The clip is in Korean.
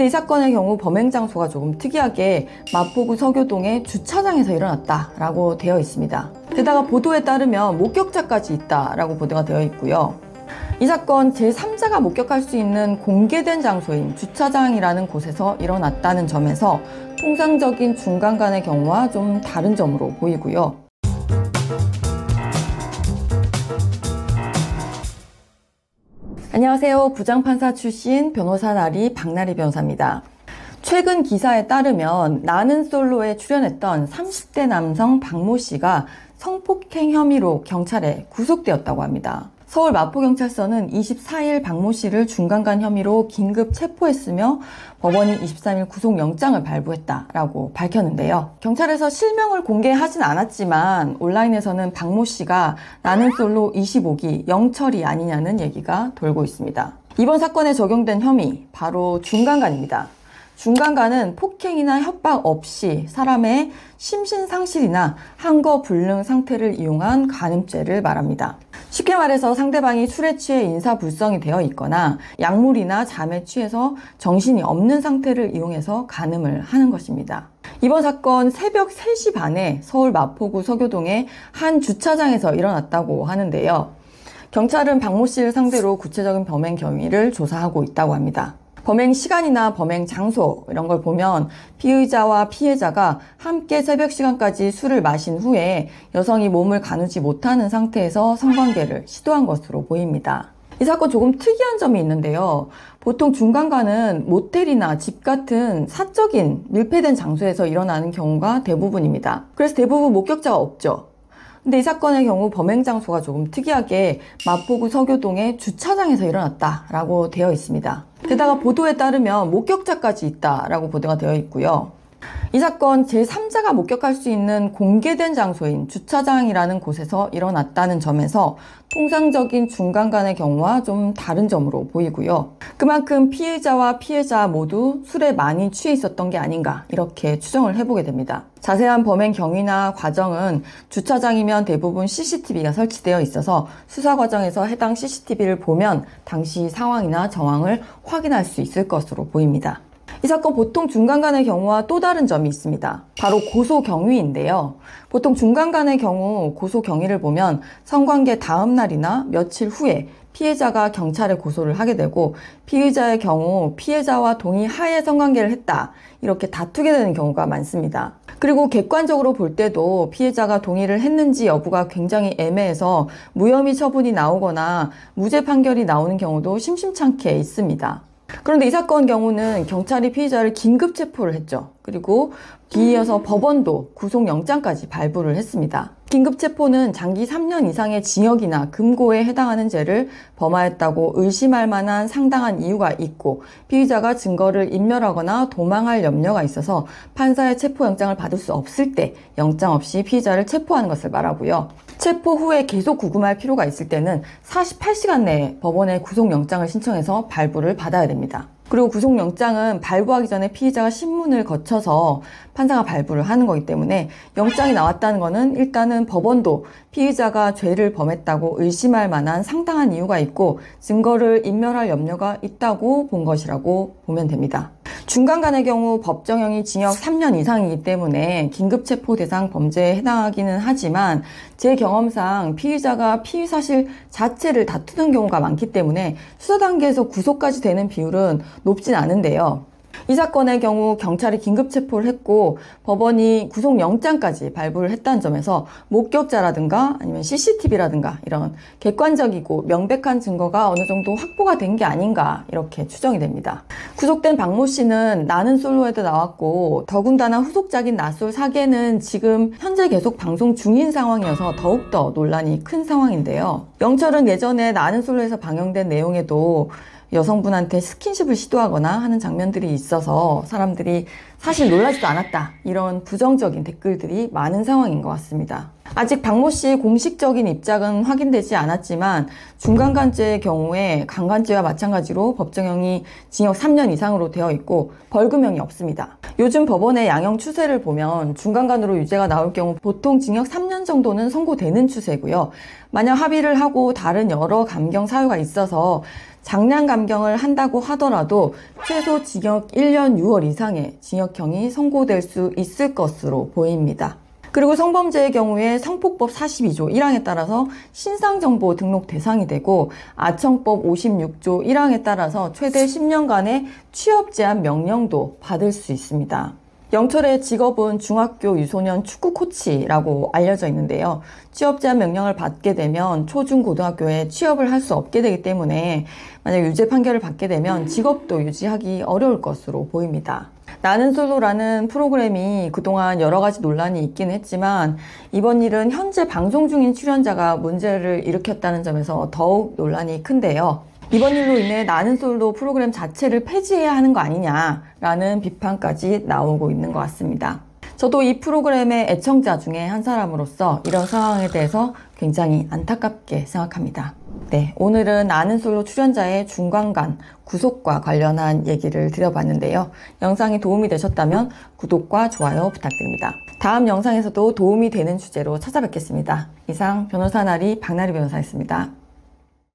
근데 이 사건의 경우 범행 장소가 조금 특이하게 마포구 서교동의 주차장에서 일어났다라고 되어 있습니다. 게다가 보도에 따르면 목격자까지 있다라고 보도가 되어 있고요. 이 사건 제3자가 목격할 수 있는 공개된 장소인 주차장이라는 곳에서 일어났다는 점에서 통상적인 중간간의 경우와 좀 다른 점으로 보이고요. 안녕하세요. 부장판사 출신 변호사 나리 박나리 변호사입니다. 최근 기사에 따르면 나는 솔로에 출연했던 30대 남성 박모 씨가 성폭행 혐의로 경찰에 구속되었다고 합니다. 서울 마포경찰서는 24일 박모 씨를 중간간 혐의로 긴급 체포했으며 법원이 23일 구속영장을 발부했다라고 밝혔는데요. 경찰에서 실명을 공개하진 않았지만 온라인에서는 박모 씨가 나는 솔로 25기 영철이 아니냐는 얘기가 돌고 있습니다. 이번 사건에 적용된 혐의, 바로 중간간입니다. 중간간은 폭행이나 협박 없이 사람의 심신상실이나 항거불능 상태를 이용한 간음죄를 말합니다. 쉽게 말해서 상대방이 술에 취해 인사불성이 되어 있거나 약물이나 잠에 취해서 정신이 없는 상태를 이용해서 간음을 하는 것입니다. 이번 사건 새벽 3시 반에 서울 마포구 서교동의 한 주차장에서 일어났다고 하는데요. 경찰은 박모 씨를 상대로 구체적인 범행 경위를 조사하고 있다고 합니다. 범행 시간이나 범행 장소 이런 걸 보면 피의자와 피해자가 함께 새벽 시간까지 술을 마신 후에 여성이 몸을 가누지 못하는 상태에서 성관계를 시도한 것으로 보입니다. 이 사건 조금 특이한 점이 있는데요. 보통 중간간은 모텔이나 집 같은 사적인 밀폐된 장소에서 일어나는 경우가 대부분입니다. 그래서 대부분 목격자가 없죠. 근데 이 사건의 경우 범행 장소가 조금 특이하게 마포구 서교동의 주차장에서 일어났다라고 되어 있습니다. 게다가 보도에 따르면 목격자까지 있다라고 보도가 되어 있고요. 이 사건 제3자가 목격할 수 있는 공개된 장소인 주차장이라는 곳에서 일어났다는 점에서 통상적인 중간간의 경우와 좀 다른 점으로 보이고요. 그만큼 피해자와 피해자 모두 술에 많이 취해 있었던 게 아닌가 이렇게 추정을 해보게 됩니다. 자세한 범행 경위나 과정은 주차장이면 대부분 CCTV가 설치되어 있어서 수사 과정에서 해당 CCTV를 보면 당시 상황이나 정황을 확인할 수 있을 것으로 보입니다. 이 사건 보통 중간간의 경우와 또 다른 점이 있습니다. 바로 고소 경위인데요. 보통 중간간의 경우 고소 경위를 보면 성관계 다음 날이나 며칠 후에 피해자가 경찰에 고소를 하게 되고 피의자의 경우 피해자와 동의하에 성관계를 했다 이렇게 다투게 되는 경우가 많습니다. 그리고 객관적으로 볼 때도 피해자가 동의를 했는지 여부가 굉장히 애매해서 무혐의 처분이 나오거나 무죄 판결이 나오는 경우도 심심찮게 있습니다. 그런데 이 사건 경우는 경찰이 피의자를 긴급 체포를 했죠. 그리고 뒤이어서 법원도 구속영장까지 발부를 했습니다. 긴급 체포는 장기 3년 이상의 징역이나 금고에 해당하는 죄를 범하였다고 의심할 만한 상당한 이유가 있고 피의자가 증거를 인멸하거나 도망할 염려가 있어서 판사의 체포영장을 받을 수 없을 때 영장 없이 피의자를 체포하는 것을 말하고요. 체포 후에 계속 구금할 필요가 있을 때는 48시간 내에 법원에 구속영장을 신청해서 발부를 받아야 됩니다. 그리고 구속영장은 발부하기 전에 피의자가 신문을 거쳐서 판사가 발부를 하는 거기 때문에 영장이 나왔다는 것은 일단은 법원도 피의자가 죄를 범했다고 의심할 만한 상당한 이유가 있고 증거를 인멸할 염려가 있다고 본 것이라고 보면 됩니다. 중간간의 경우 법정형이 징역 3년 이상이기 때문에 긴급체포 대상 범죄에 해당하기는 하지만 제 경험상 피의자가 피의 사실 자체를 다투는 경우가 많기 때문에 수사 단계에서 구속까지 되는 비율은 높진 않은데요. 이 사건의 경우 경찰이 긴급체포를 했고 법원이 구속영장까지 발부를 했다는 점에서 목격자라든가 아니면 CCTV라든가 이런 객관적이고 명백한 증거가 어느 정도 확보가 된 게 아닌가 이렇게 추정이 됩니다. 구속된 박모 씨는 나는 솔로에도 나왔고 더군다나 후속작인 나솔 사계는 지금 현재 계속 방송 중인 상황이어서 더욱더 논란이 큰 상황인데요. 영철은 예전에 나는 솔로에서 방영된 내용에도 여성분한테 스킨십을 시도하거나 하는 장면들이 있어서 사람들이 사실 놀라지도 않았다 이런 부정적인 댓글들이 많은 상황인 것 같습니다. 아직 박모 씨의 공식적인 입장은 확인되지 않았지만 중간간죄의 경우에 강간죄와 마찬가지로 법정형이 징역 3년 이상으로 되어 있고 벌금형이 없습니다. 요즘 법원의 양형 추세를 보면 중간간으로 유죄가 나올 경우 보통 징역 3년 정도는 선고되는 추세고요. 만약 합의를 하고 다른 여러 감경 사유가 있어서 장량 감경을 한다고 하더라도 최소 징역 1년 6월 이상의 징역형이 선고될 수 있을 것으로 보입니다. 그리고 성범죄의 경우에 성폭법 42조 1항에 따라서 신상정보 등록 대상이 되고 아청법 56조 1항에 따라서 최대 10년간의 취업 제한 명령도 받을 수 있습니다. 영철의 직업은 중학교 유소년 축구 코치라고 알려져 있는데요. 취업 제한 명령을 받게 되면 초중고등학교에 취업을 할 수 없게 되기 때문에 만약 유죄 판결을 받게 되면 직업도 유지하기 어려울 것으로 보입니다. 나는 솔로라는 프로그램이 그동안 여러 가지 논란이 있긴 했지만 이번 일은 현재 방송 중인 출연자가 문제를 일으켰다는 점에서 더욱 논란이 큰데요. 이번 일로 인해 나는 솔로 프로그램 자체를 폐지해야 하는 거 아니냐라는 비판까지 나오고 있는 것 같습니다. 저도 이 프로그램의 애청자 중에 한 사람으로서 이런 상황에 대해서 굉장히 안타깝게 생각합니다. 네, 오늘은 나는 솔로 출연자의 중간간 구속과 관련한 얘기를 드려봤는데요. 영상이 도움이 되셨다면 구독과 좋아요 부탁드립니다. 다음 영상에서도 도움이 되는 주제로 찾아뵙겠습니다. 이상 변호사 나리 박나리 변호사였습니다.